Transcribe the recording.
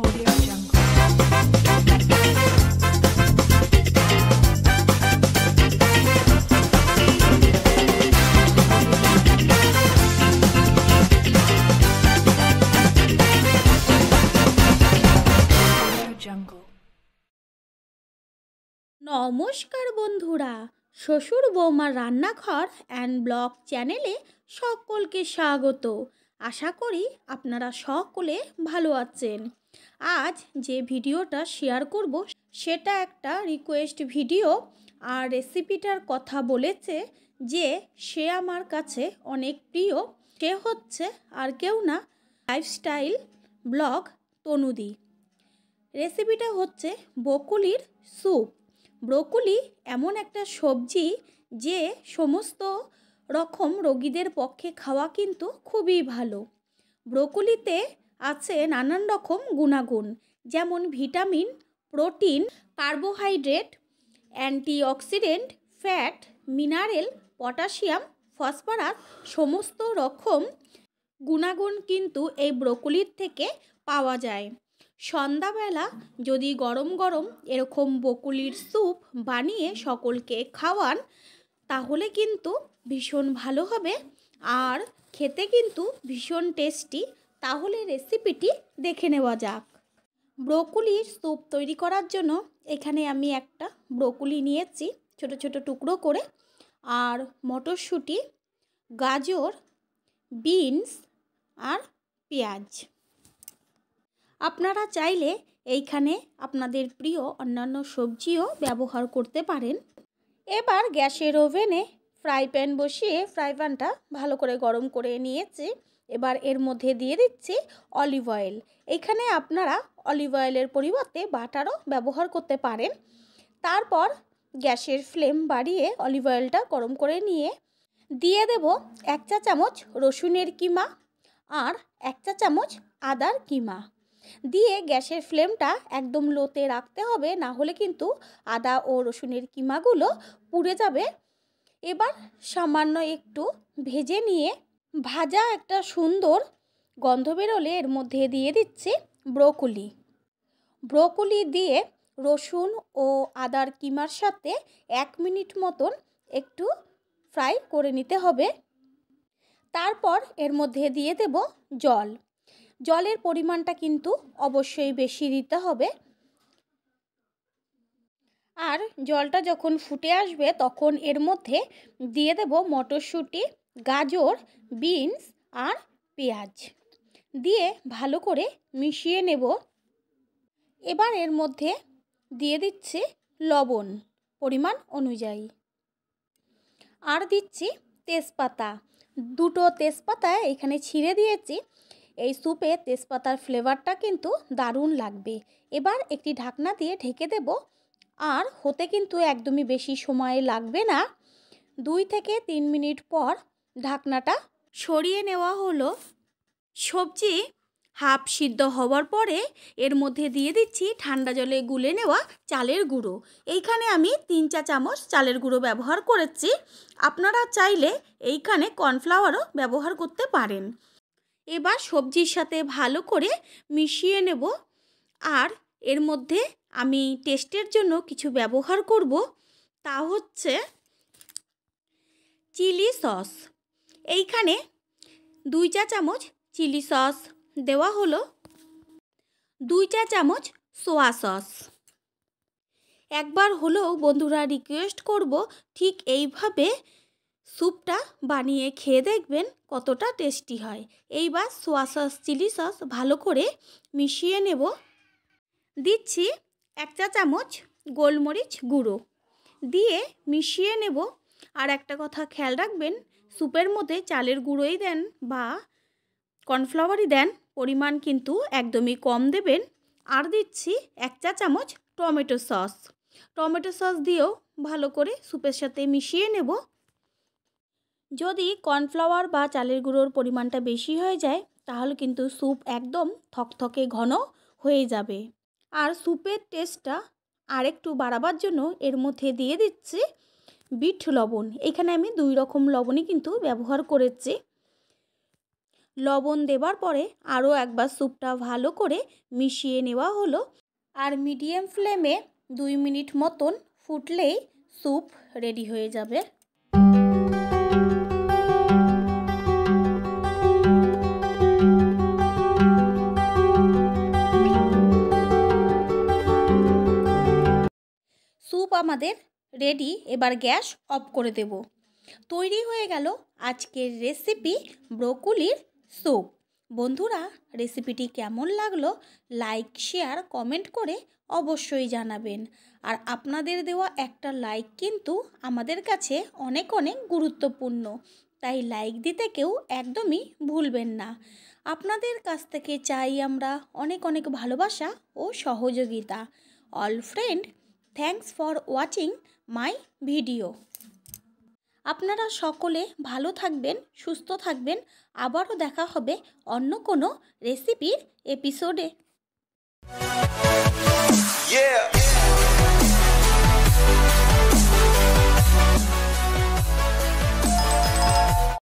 Audio Jungle. নমস্কার বন্ধুরা, শ্বশুর বৌমার রান্নাঘর অ্যান্ড ব্লগ চ্যানেলে সকলকে স্বাগত। আশা করি আপনারা সকলে ভালো আছেন। আজ যে ভিডিওটা শেয়ার করব সেটা একটা রিকোয়েস্ট ভিডিও, আর রেসিপিটার কথা বলেছে যে সে আমার কাছে অনেক প্রিয়। সে হচ্ছে আর কেউ না, লাইফস্টাইল ব্লগ তনুদি। রেসিপিটা হচ্ছে ব্রোকলির স্যুপ। ব্রোকলি এমন একটা সবজি যে সমস্ত রকম রোগীদের পক্ষে খাওয়া কিন্তু খুবই ভালো। ব্রোকলিতে আছে নানান রকম গুণাগুণ, যেমন vitamin, protein, carbohydrate, antioxidant, fat, mineral, potassium, phosphorus, সমস্ত রকম গুণাগুণ কিন্তু এই ব্রোকলির থেকে পাওয়া যায়। সন্ধ্যাবেলা যদি গরম গরম এরকম ব্রোকলির স্যুপ বানিয়ে সকলকে খাওয়ান তাহলে কিন্তু ভীষণ ভালো হবে, আর খেতে কিন্তু ভীষণ টেস্টি। তাহলে রেসিপিটি দেখে নেওয়া যাক। ব্রোকলির স্যুপ তৈরি করার জন্য এখানে আমি একটা ব্রোকলি নিয়েছি ছোট ছোট টুকরো করে, আর মটরশুঁটি, গাজর, বিনস আর পেঁয়াজ। আপনারা চাইলে এইখানে আপনাদের প্রিয় অন্যান্য সবজিও ব্যবহার করতে পারেন। এবার গ্যাসের ওভেনে ফ্রাই প্যান বসিয়ে ফ্রাই প্যানটা ভালো করে গরম করে নিয়েছি। এবার এর মধ্যে দিয়ে দিচ্ছি অলিভ অয়েল। এখানে আপনারা অলিভ অয়েলের পরিবর্তে বাটারও ব্যবহার করতে পারেন। তারপর গ্যাসের ফ্লেম বাড়িয়ে অলিভ অয়েলটা গরম করে নিয়ে দিয়ে দেব 1 চা চামচ রসুনের কিমা আর 1 চা চামচ আদার কিমা। দিয়ে গ্যাসের ফ্লেমটা একদম লোতে রাখতে হবে, না হলে কিন্তু আদা ও রসুনের কিমাগুলো পুড়ে যাবে। এবার সামান্য একটু ভেজে নিয়ে ভাজা একটা সুন্দর গন্ধ বেরোলে এর মধ্যে দিয়ে দিচ্ছি ব্রোকলি দিয়ে রসুন ও আদার কিমার সাথে 1 মিনিট মতন একটু ফ্রাই করে নিতে হবে। তারপর এর মধ্যে দিয়ে দেব জলের পরিমাণটা কিন্তু অবশ্যই বেশি দিতে হবে। আর জলটা যখন ফুটে আসবে তখন এর মধ্যে দিয়ে দেব মটরশুঁটি, গাজর, বিনস আর পেঁয়াজ দিয়ে ভালো করে মিশিয়ে নেব। এবার এর মধ্যে দিয়ে দিচ্ছি লবণ পরিমাণ অনুযায়ী, আর দিচ্ছি তেজপাতা। 2টো তেজপাতা এখানে ছিঁড়ে দিয়েছি। এই স্যুপে তেজপাতার ফ্লেভারটা কিন্তু দারুণ লাগবে। এবার একটি ঢাকনা দিয়ে ঢেকে দেব, আর হতে কিন্তু একদমই বেশি সময় লাগবে না। 2 থেকে 3 মিনিট পর ঢাকনাটা সরিয়ে নেওয়া হলো। সবজি হাফ সিদ্ধ হওয়ার পরে এর মধ্যে দিয়ে দিচ্ছি ঠান্ডা জলে গুলে নেওয়া চালের গুঁড়ো। এইখানে আমি 3 চা চামচ চালের গুঁড়ো ব্যবহার করেছি। আপনারা চাইলে এইখানে কর্নফ্লাওয়ারও ব্যবহার করতে পারেন। এবার সবজির সাথে ভালো করে মিশিয়ে নেব। আর এর মধ্যে আমি টেস্টের জন্য কিছু ব্যবহার করব, তা হচ্ছে চিলি সস। এইখানে 2 চা চামচ চিলি সস দেওয়া হলো, 2 চা চামচ সোয়া সস। একবার হলেও বন্ধুরা রিকোয়েস্ট করব ঠিক এইভাবে স্যুপটা বানিয়ে খেয়ে দেখবেন কতটা টেস্টি হয়। এইবার সোয়া সস, চিলি সস ভালো করে মিশিয়ে নেব। দিচ্ছি 1 চা চামচ গোলমরিচ গুঁড়ো দিয়ে মিশিয়ে নেব। আর একটা কথা খেয়াল রাখবেন, স্যুপের মধ্যে চালের গুঁড়োই দেন বা কর্নফ্লাওয়ারই দেন, পরিমাণ কিন্তু একদমই কম দেবেন। আর দিচ্ছি 1 চা চামচ টমেটো সস দিয়েও ভালো করে স্যুপের সাথে মিশিয়ে নেব। যদি কর্নফ্লাওয়ার বা চালের গুঁড়োর পরিমাণটা বেশি হয়ে যায় তাহলে কিন্তু স্যুপ একদম থকথকে ঘন হয়ে যাবে। আর স্যুপের টেস্টটা আরেকটু বাড়াবার জন্য এর মধ্যে দিয়ে দিচ্ছি বিট লবণ। এখানে আমি 2 রকম লবণই কিন্তু ব্যবহার করেছি। লবণ দেবার পরে আরও একবার স্যুপটা ভালো করে মিশিয়ে নেওয়া হলো। আর মিডিয়াম ফ্লেমে 2 মিনিট মতন ফুটলেই স্যুপ রেডি হয়ে যাবে। স্যুপ আমাদের রেডি, এবার গ্যাস অফ করে দেব। তৈরি হয়ে গেল আজকের রেসিপি ব্রোকলির স্যুপ। বন্ধুরা, রেসিপিটি কেমন লাগলো লাইক শেয়ার কমেন্ট করে অবশ্যই জানাবেন। আর আপনাদের দেওয়া একটা লাইক কিন্তু আমাদের কাছে অনেক অনেক গুরুত্বপূর্ণ, তাই লাইক দিতে কেউ একদমই ভুলবেন না। আপনাদের কাছ থেকে চাই আমরা অনেক অনেক ভালোবাসা ও সহযোগিতা। All friend, thanks for watching my video. আপনারা সকলে ভালো থাকবেন, সুস্থ থাকবেন। আবারও দেখা হবে অন্য কোনো রেসিপির এপিসোডে।